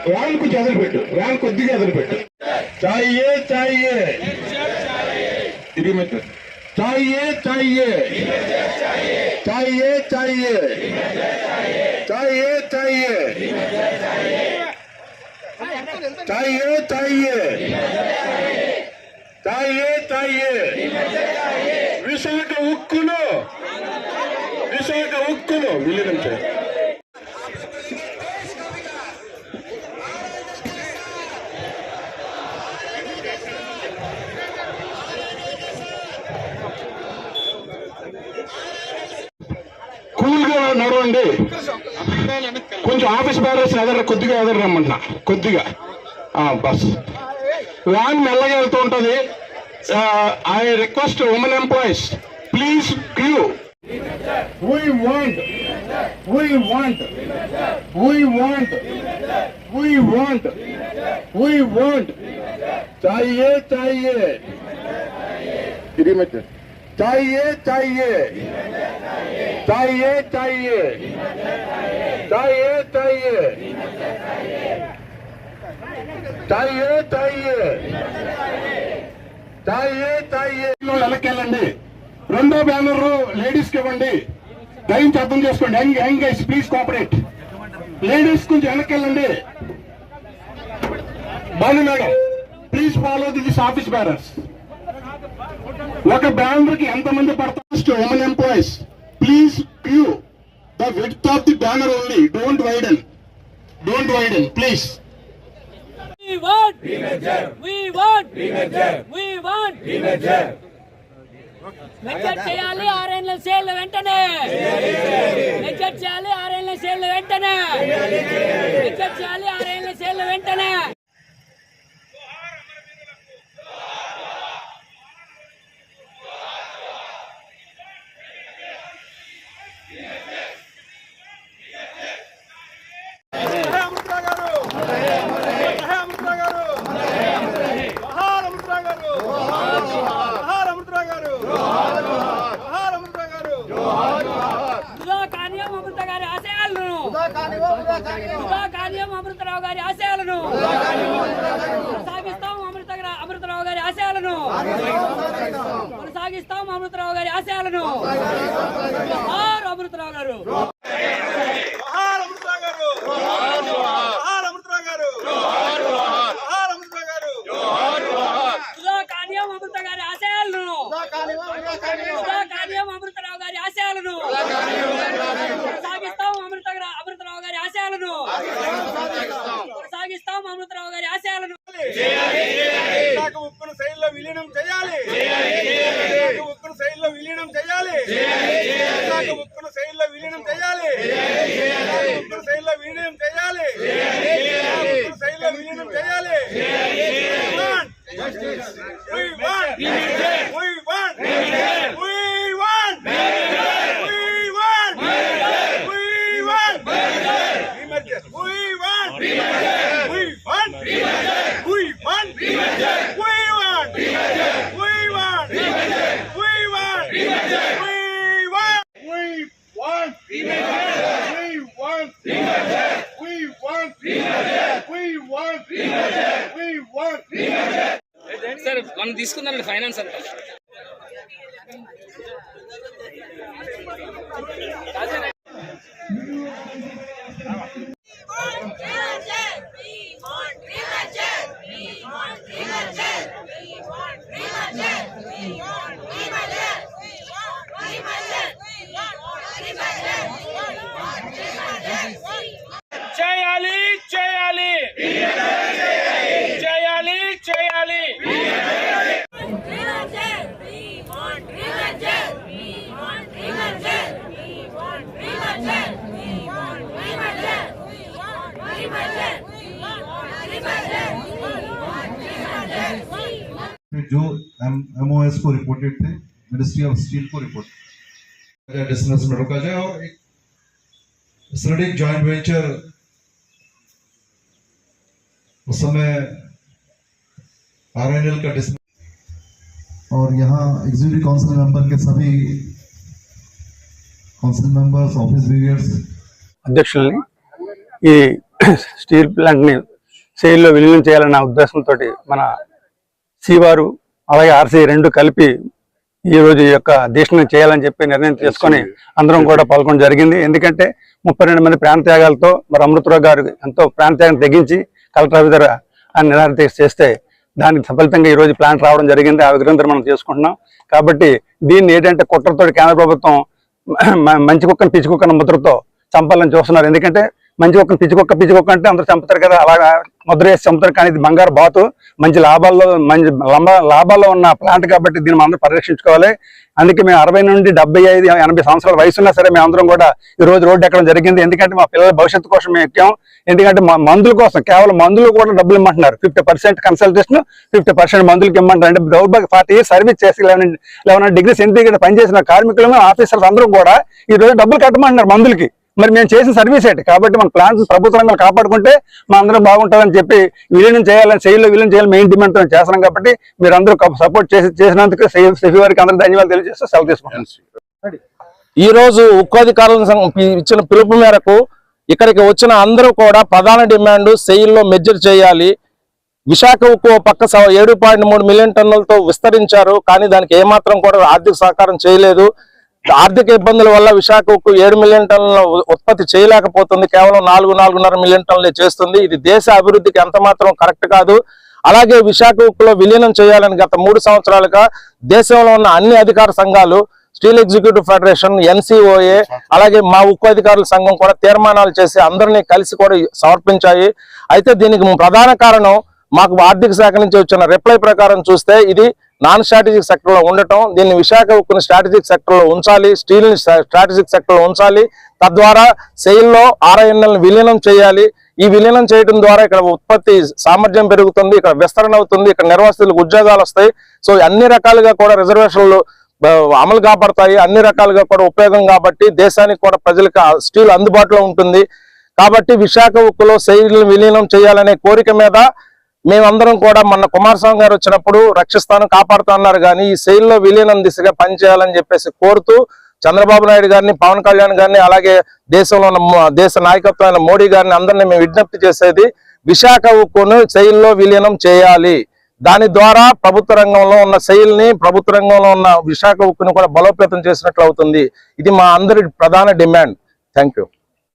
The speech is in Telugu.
వ్యాన్ కొంచెం ఎదురుపెట్టు, వ్యాన్ కొద్దిగా ఎదురుపెట్టు. చాయే చాయే తిరిగి చాయే చాయే చాయే చాయే చాయే చాయే చాయే చాయే చాయే చాయే విశాఖ ఉక్కును విలీనం చేయాలి. కూల్గా నడవండి. కొంచెం ఆఫీస్ బ్యారర్స్ కొద్దిగా ఎదరమ్మంటున్నా, కొద్దిగా బస్ వ్యాన్ మెల్లగా వెళ్తూ ఉంటుంది. I request women employees, please queue. We want चाहिए चाहिए चाहिए चाहिए चाहिए चाहिए चाहिए चाहिए चाहिए चाहिए चाहिए వెనకెళ్ళండి. రెండో బ్యానర్ లేడీస్ కి ఇవ్వండి. దయించి అర్థం చేసుకోండి. Young guys please cooperate. Ladies కొంచెం వెనకెళ్ళండి. Banu madam please follow this office banners. ఒక బ్యానర్ కి ఎంతమంది పడతారు? Women employees please queue the width of the banner only. Don't widen please. We want measure చేయాలి. 6 ఏళ్ల సేల్ వెంటనే మెజర్ చేయాలి. 6 ఏళ్ల సేల్ వెంటనే మెజర్ చేయాలి. 6 ఏళ్ల సేల్ వెంటనే. అమృతరావు గారి ఆశయాలను కొనసాగిస్తాం. అమృతరావు గారి ఆశయాలను కొనసాగిస్తాం. అమృతరావు గారి ఆశయాలను. అమృతరావు గారు అమృత గారి ఆశయాలను అమృతరావు గారి ఆశయాలను కొనసాగిస్తాం. అమృతరావు గారి ఆశయాలను కొనసాగిస్తాం. అమృతరావు గారి ఆశయాలను. విశాఖ ఉక్కును శైలిలో విలీనం చేయాలి. ఉక్కును శైలిలో విలీనం చేయాలి. విశాఖ ఉక్కును శైలిలో విలీనం చేయాలి. ఉక్కును శైలిలో విలీనం చేయాలి. ఉక్కును శైలిలో విలీనం చేయాలి. సార్ మనం తీసుకుందాం ఫైనాన్స్ అంతా. చేయాలి చేయాలి చేయాలి చేయాలి. जो MOS को रिपोर्टेड थे, मिनिस्ट्री ऑफ स्टील को रिपोर्ट डिस्टेंस में रोका जाए और एक स्ट्रेटेजिक जॉइंट वेंचर उस समय RNL का डिस्टेंस और यहाँ एग्जीक्यूटिव काउंसिल मेंबर के सभी काउंसिल मेंबर्स ऑफिस ब्रिगेड्स అధ్యక్షుల్ని ఈ స్టీల్ ప్లాంట్ని సెయిల్లో విలీనం చేయాలన్న ఉద్దేశంతో మన సివారు అలాగే ఆర్సీ రెండు కలిపి ఈ రోజు ఈ యొక్క దీక్షను చేయాలని చెప్పి నిర్ణయం తీసుకొని అందరం కూడా పాల్గొనడం జరిగింది. ఎందుకంటే 32 మంది ప్రాణత్యాగాలతో మరి అమృతరావు గారు ఎంతో ప్రాణత్యాగం తెగించి కలెక్టర్ ఆఫీస్ దగ్గర ఆ నిరాహార దీక్ష చేస్తే దానికి ఫలితంగా ఈ రోజు ప్లాంట్ రావడం జరిగింది. ఆ విగ్రహం మనం చేసుకుంటున్నాం. కాబట్టి దీన్ని ఏంటంటే కుట్రతో కేంద్ర ప్రభుత్వం మంచి కుక్కను పిచ్చి కుక్కను ముద్రతో చంపాలని చూస్తున్నారు. ఎందుకంటే మంచి కుక్కను పిచ్చి కుక్క అంటే అందరూ చంపుతారు కదా, అలాగా ముద్ర వేసి చంపుతారు. కానీ ఇది బంగారు బాతు, మంచి లాభాల్లో ఉన్న ప్లాంట్ కాబట్టి దీన్ని మనం అందరూ పరిరక్షించుకోవాలి. అందుకే మేము 60 నుండి 75, 80 సంవత్సరాల వయసు ఉన్నా సరే మేమందరం కూడా ఈ రోజు రోడ్డు ఎక్కడం జరిగింది. ఎందుకంటే మా పిల్లల భవిష్యత్తు కోసం మేము ఎక్కాం. ఎందుకంటే మందుల కోసం కేవలం మందులు కూడా డబ్బులు ఇమ్మంటున్నారు. 50% కన్సల్టేషన్, 50% మందులకి ఇమ్మంటారు. అంటే దౌర్భాగ్య 40 years సర్వీస్ చేసి 11 degrees సెంటీగ్రేడ్ పనిచేసిన కార్మికులు ఆఫీసర్స్ అందరూ కూడా ఈ రోజు డబ్బులు కట్టమంటున్నారు మందులకి. మరి మేము చేసిన సర్వీస్ ఏంటి? కాబట్టి మన ప్లాంట్స్ ప్రభుత్వ రంగాలు కాపాడుకుంటే మా అందరం బాగుంటుందని చెప్పి విలీనం చేయాలని, సెయిల్లో విలీనం చేయాలని మెయిన్ డిమాండ్ చేస్తున్నాం. కాబట్టి మీరు అందరూ సపోర్ట్ చేసినందుకు సెఫీ వారికి అందరూ ధన్యవాదాలు తెలియజేస్తూ సెలవు తీసుకుంటాం. ఈ రోజు ఉక్కు అధికారుల ఇచ్చిన పిలుపు మేరకు ఇక్కడికి వచ్చిన అందరూ కూడా ప్రధాన డిమాండ్ సెయిల్లో మెర్జర్ చేయాలి. విశాఖ ఉక్కు పక్క 7.3 మిలియన్ టన్నులతో విస్తరించారు, కానీ దానికి ఏమాత్రం కూడా ఆర్థిక సహకారం చేయలేదు. ఆర్థిక ఇబ్బందుల వల్ల విశాఖ ఉక్కు 7 మిలియన్ టన్నుల ఉత్పత్తి చేయలేకపోతుంది. కేవలం 4.5 మిలియన్ టన్నులే చేస్తుంది. ఇది దేశ అభివృద్ధికి ఎంత మాత్రం కరెక్ట్ కాదు. అలాగే విశాఖ ఉక్కులో విలీనం చేయాలని గత 3 సంవత్సరాలుగా దేశంలో ఉన్న అన్ని అధికార సంఘాలు, స్టీల్ ఎగ్జిక్యూటివ్ ఫెడరేషన్, NCOA, అలాగే మా ఉక్కు అధికారుల సంఘం కూడా తీర్మానాలు చేసి అందరినీ కలిసి కూడా సమర్పించాయి. అయితే దీనికి ప్రధాన కారణం మాకు ఆర్థిక శాఖ నుంచి వచ్చిన రిప్లై ప్రకారం చూస్తే ఇది నాన్ స్ట్రాటజిక్ సెక్టర్ లో ఉండటం. దీన్ని విశాఖ ఉక్కుని స్ట్రాటజిక్ సెక్టర్ లో ఉంచాలి, స్టీల్ ని స్ట్రాటజిక్ సెక్టర్ లో ఉంచాలి. తద్వారా సెయిల్లో RINL విలీనం చేయాలి. ఈ విలీనం చేయడం ద్వారా ఇక్కడ ఉత్పత్తి సామర్థ్యం పెరుగుతుంది, ఇక్కడ విస్తరణ అవుతుంది, ఇక్కడ నిర్వాసితులకు ఉద్యోగాలు వస్తాయి. సో అన్ని రకాలుగా కూడా రిజర్వేషన్లు అమలు కాబడతాయి, అన్ని రకాలుగా కూడా ఉపయోగం. కాబట్టి దేశానికి కూడా ప్రజలకు స్టీల్ అందుబాటులో ఉంటుంది. కాబట్టి విశాఖ ఉక్కులో సెయిల్ విలీనం చేయాలనే కోరిక మీద మేమందరం కూడా మొన్న కుమారస్వామి గారు వచ్చినప్పుడు రక్షిస్తాను కాపాడుతా అన్నారు. కానీ ఈ సెయిల్లో విలీనం దిశగా పనిచేయాలని చెప్పేసి కోరుతూ చంద్రబాబు నాయుడు గారిని, పవన్ కళ్యాణ్ గారిని, అలాగే దేశంలో ఉన్న దేశ నాయకత్వమైన మోడీ గారిని అందరినీ మేము విజ్ఞప్తి చేసేది విశాఖ ఉక్కును సెయిల్లో విలీనం చేయాలి. దాని ద్వారా ప్రభుత్వ రంగంలో ఉన్న సెయిల్ ని, ప్రభుత్వ రంగంలో ఉన్న విశాఖ ఉక్కును కూడా బలోపేతం చేసినట్లు అవుతుంది. ఇది మా అందరి ప్రధాన డిమాండ్. Thank you.